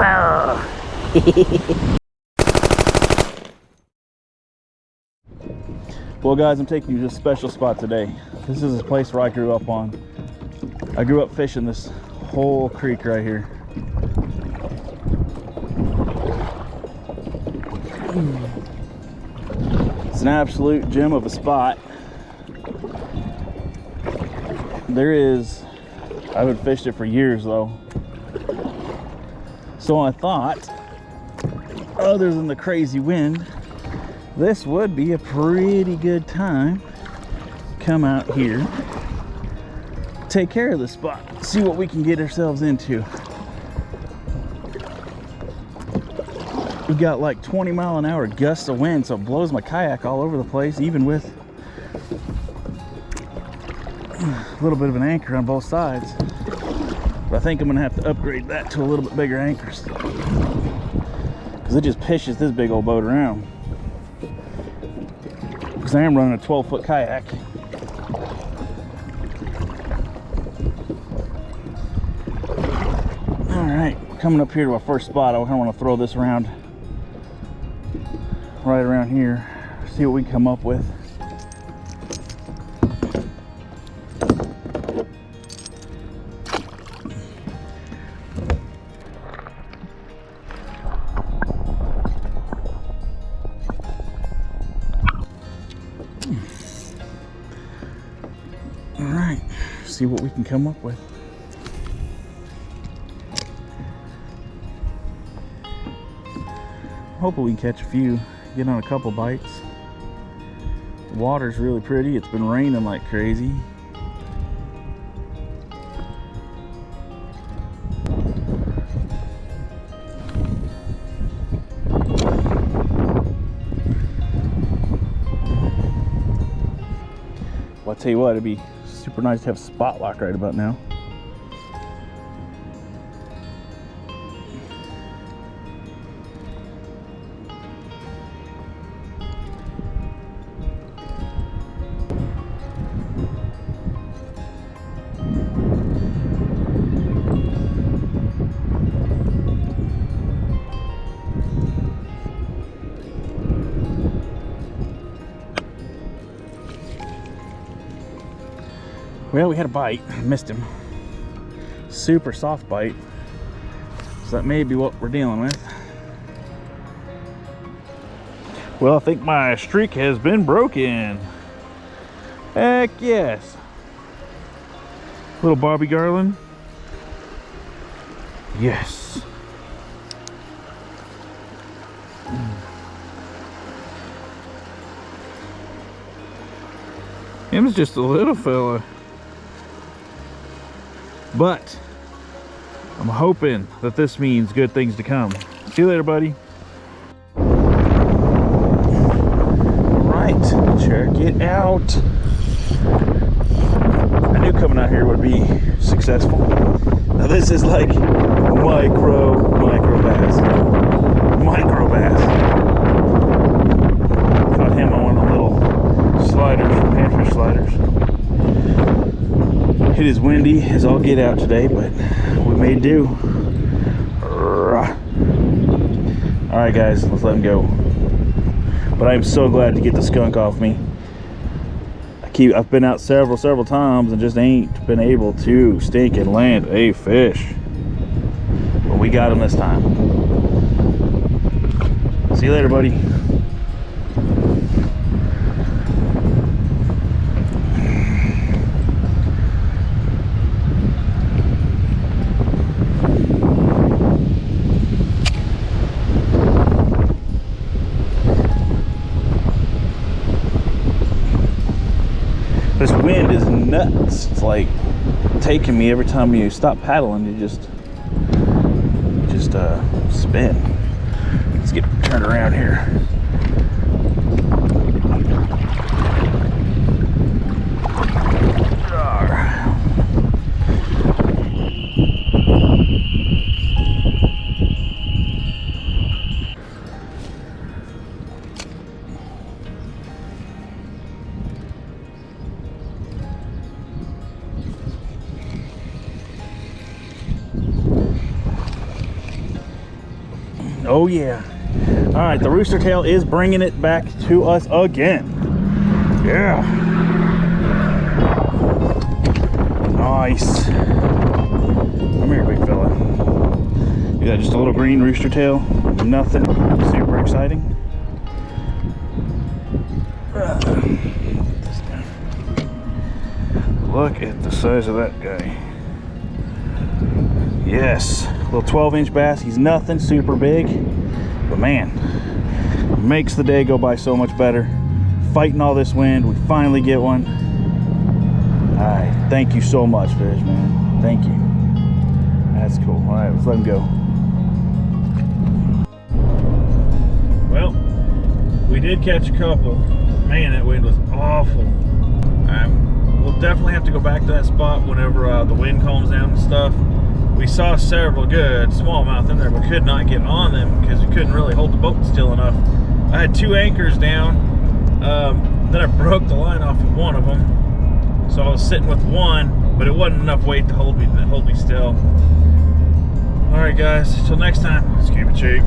Well guys, I'm taking you to a special spot today. This is a place where I grew up on. I grew up fishing this whole creek right here. It's an absolute gem of a spot. I haven't fished it for years though. So I thought, other than the crazy wind, this would be a pretty good time. Come out here, take care of the spot, see what we can get ourselves into. We got like 20-mile-an-hour gusts of wind, so it blows my kayak all over the place, even with a little bit of an anchor on both sides. But I think I'm gonna have to upgrade that to a little bit bigger anchors, because it just pishes this big old boat around. Because I am running a 12-foot kayak. All right, coming up here to our first spot. I kind of want to throw this around, right around here, see what we can come up with. All right, see what we can come up with. Hopefully we can catch a few, get on a couple bites. The water's really pretty. It's been raining like crazy. Well, I'll tell you what, it'd be super nice to have spot lock right about now. Well, we had a bite. I missed him. Super soft bite. So that may be what we're dealing with. Well, I think my streak has been broken. Heck yes. Little Bobby Garland. Yes. Him's just a little fella. But I'm hoping that this means good things to come. See you later, buddy. All right, check it out. I knew coming out here would be successful. Now this is like micro bass. Micro bass. Caught him on one of the little sliders, panfish sliders. It is windy as all get out today, but we may do. Alright guys, let's let him go. But I'm so glad to get the skunk off me. I've been out several times and just ain't been able to stink and land a fish. But we got him this time. See you later, buddy. This wind is nuts. It's like taking me every time you stop paddling. You just spin. Let's get turned around here. Oh yeah. All right, the rooster tail is bringing it back to us again. Yeah. Nice. Come here, big fella. You got just a little green rooster tail. Nothing super exciting. Look at the size of that guy. Yes, little 12-inch bass. He's nothing super big, but man, makes the day go by so much better. Fighting all this wind, we finally get one. All right, thank you so much, fish, man. Thank you. That's cool. All right, let's let him go. Well, we did catch a couple. Man, that wind was awful. We'll definitely have to go back to that spot whenever the wind calms down and stuff. We saw several good smallmouth in there, but could not get on them because we couldn't really hold the boat still enough. I had 2 anchors down. Then I broke the line off of one of them, so I was sitting with one, but it wasn't enough weight to hold me still. All right, guys. Till next time. Let's keep it cheap.